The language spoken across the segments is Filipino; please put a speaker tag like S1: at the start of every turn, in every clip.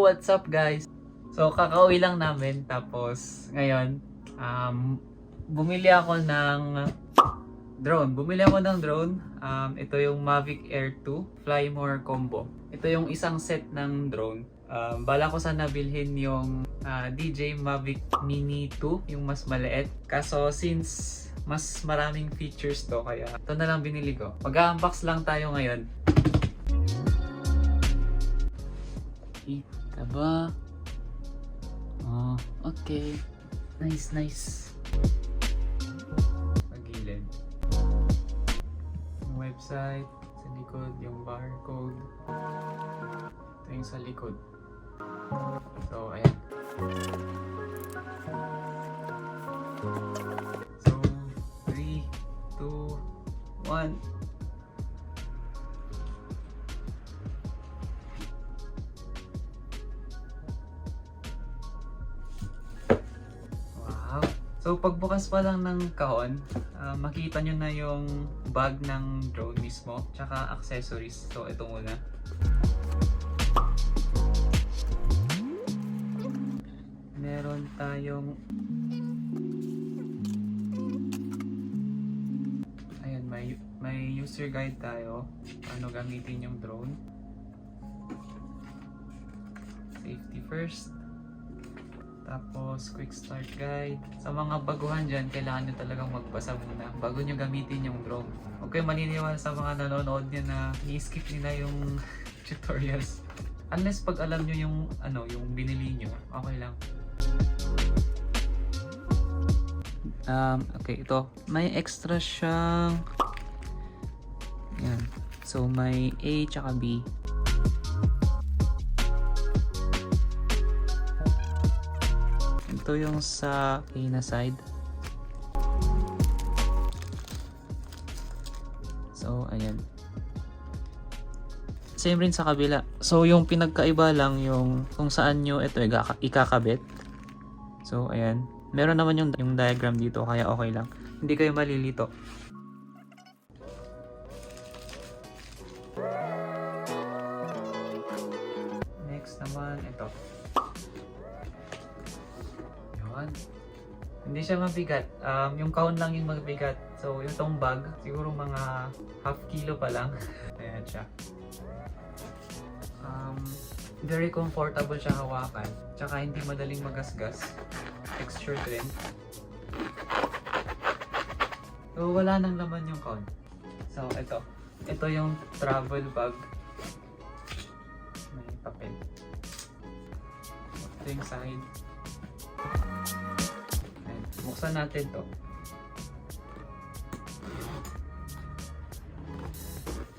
S1: what's up guys? So kakauwi lang namin tapos ngayon bumili ako ng drone. Ito yung Mavic Air 2 Fly More Combo. Ito yung isang set ng drone. Bala ko sana bilhin yung DJI Mavic Mini 2, yung mas maliit. Kaso since mas maraming features to, kaya ito na lang binili ko. Mag-unbox lang tayo ngayon. Kita ba? Oh, okay. Nice. Pagilid. Yung website, sa likod, yung barcode. Ito yung sa likod. So, ayan. So, 3, 2, 1. So pagbukas pa lang ng kahon, makita nyo na yung bag ng drone mismo, tsaka accessories. So ito muna. Meron tayong ayan, may user guide tayo paano gamitin yung drone. Safety first. Tapos, quick start guide. Sa mga baguhan dyan, kailangan nyo talagang magbasa muna bago nyo gamitin yung drone. Huwag kayo maniniwala sa mga nanonood nyo na i-skip nila yung tutorials. Unless pag alam nyo yung, yung binili nyo, okay lang. Okay, ito. May extra siyang... Yan. So, may A tsaka B. Ito yung sa A na side. So, ayan. Same rin sa kabila. So, yung pinagkaiba lang yung kung saan nyo ito ikakabit. So, ayan. Meron naman yung diagram dito, kaya okay lang. Hindi kayo malilito. Next naman, ito. Hindi siya mabigat. Yung kahon lang yung mabigat. So, yung tong bag, siguro mga half kilo pa lang. Ayan siya. Very comfortable siya hawakan. Tsaka hindi madaling magasgas. Texture din. So, wala nang laman yung kahon. So, ito. Ito yung travel bag. May papel. Ito yung side. Buksan natin to.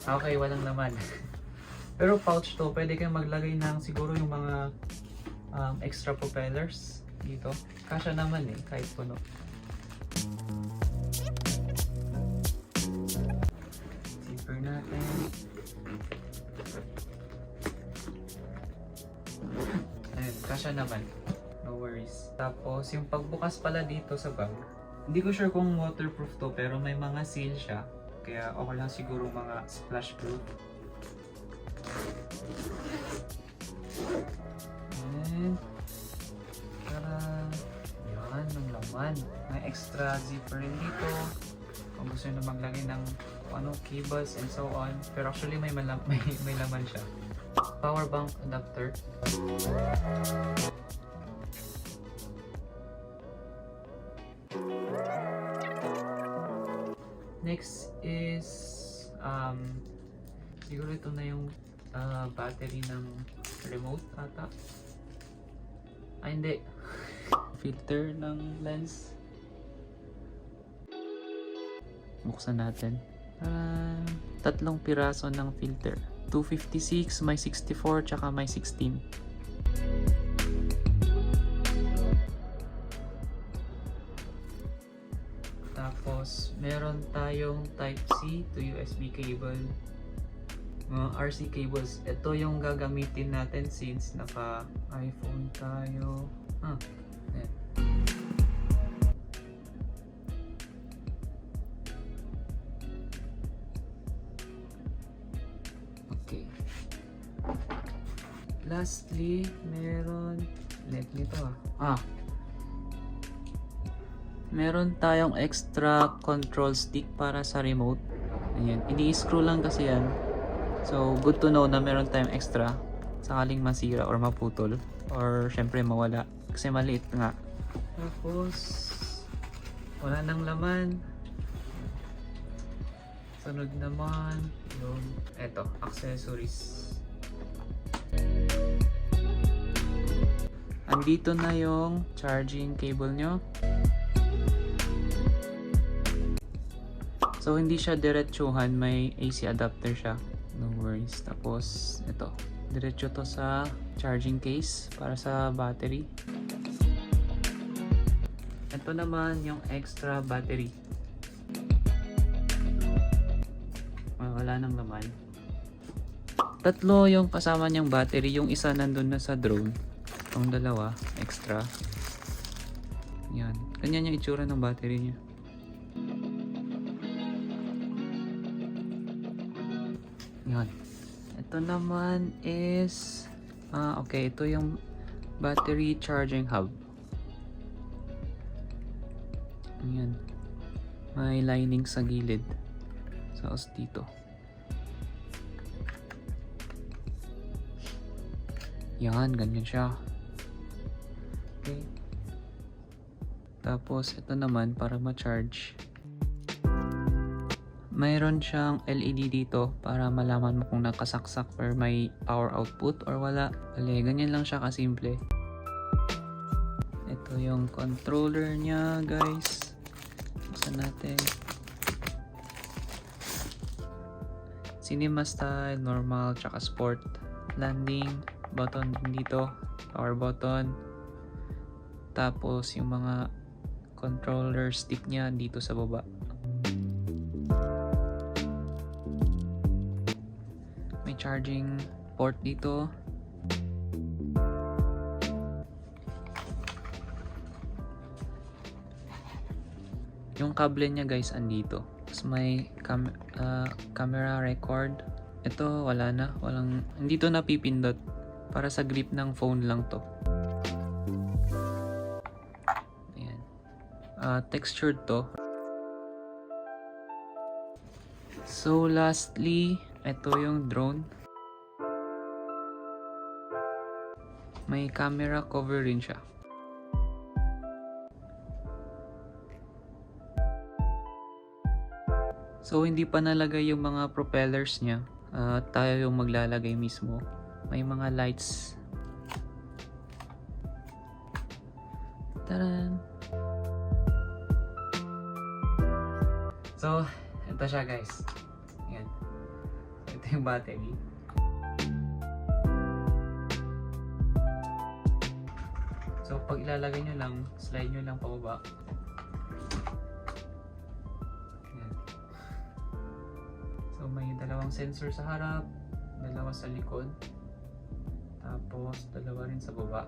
S1: Okay, walang laman. Pero pouch to, pwede kayong maglagay ng siguro yung mga extra propellers dito. Kasya naman kahit puno. Zipper natin. Ayun, kasya naman. No worries. Tapos, yung pagbukas pala dito sa bag, hindi ko sure kung waterproof to, pero may mga seal siya. Kaya okay lang siguro mga splash proof. And, yan, yung laman. May extra zipper rin dito. Kung gusto nyo maglagay ng cables and so on. Pero actually may laman siya. Power bank adapter. Next is siguro ito na yung battery ng remote ata. Ay hindi. Filter ng lens. Buksan natin. Tatlong piraso ng filter. 256, may 64, tsaka may 16. Tapos, meron tayong Type-C to USB cable. Mga RC cables. Ito yung gagamitin natin since naka-iPhone tayo. Ayan. Okay. Lastly, meron meron tayong extra control stick para sa remote. Ayan, ini-screw lang kasi yan. So, good to know na meron tayong extra sakaling masira or maputol or syempre mawala kasi maliit nga. Tapos, wala nang laman. Sunod naman yung accessories. Andito na yung charging cable nyo. So, hindi siya diretsuhan, may AC adapter siya. No worries. Tapos, ito. Diretso to sa charging case para sa battery. Ito naman yung extra battery. Wala nang laman. Tatlo yung kasama niyang battery. Yung isa nandun na sa drone. Itong dalawa, extra. Yan. Ganyan yung itsura ng battery niya. Yan. Ito naman is okay, ito yung battery charging hub. Yan. May lining sa gilid. Sa dito. Yan, ganyan siya. Okay. Tapos ito naman para ma-charge. Mayroon siyang LED dito para malaman mo kung nakasaksak or may power output or wala. Bale, ganyan lang siya kasimple. Ito yung controller niya, guys. Buksan natin. Cinema style, normal, tsaka sport. Landing, button dito, power button. Tapos yung mga controller stick niya dito sa baba. Charging port dito. Yung kable niya, guys, andito. Tapos may camera record. Ito wala na, hindi to napipindot. Para sa grip ng phone lang to. Ayan. Textured to. So lastly, ito yung drone. May camera cover rin siya. So hindi pa nalagay yung mga propellers niya. Tayo yung maglalagay mismo. May mga lights. Taran! So, ito siya, guys. Ayan. Ito yung battery. So, pag ilalagay nyo lang, slide nyo lang pababa. Ayan. So, may dalawang sensor sa harap, dalawa sa likod, tapos dalawa rin sa baba.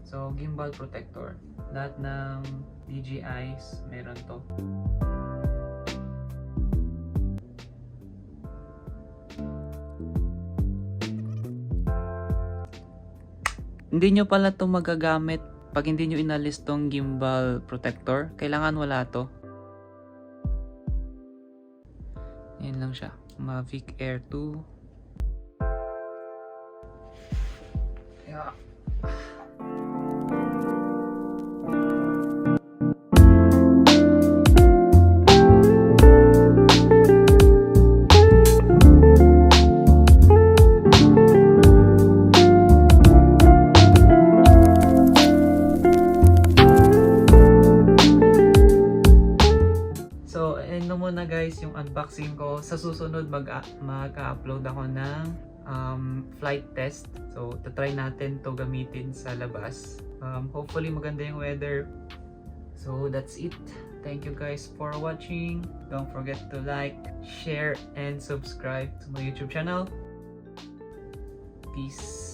S1: So, gimbal protector. Lahat ng DJIs meron to. Hindi nyo pala to magagamit pag hindi nyo inalis tong gimbal protector. Kailangan wala to. Yan lang siya. Mavic Air 2. Yeah. Na guys yung unboxing ko. Sa susunod mag-upload ako ng flight test. So try natin to gamitin sa labas. Hopefully maganda yung weather. So that's it. Thank you guys for watching. Don't forget to like, share, and subscribe to my YouTube channel. Peace.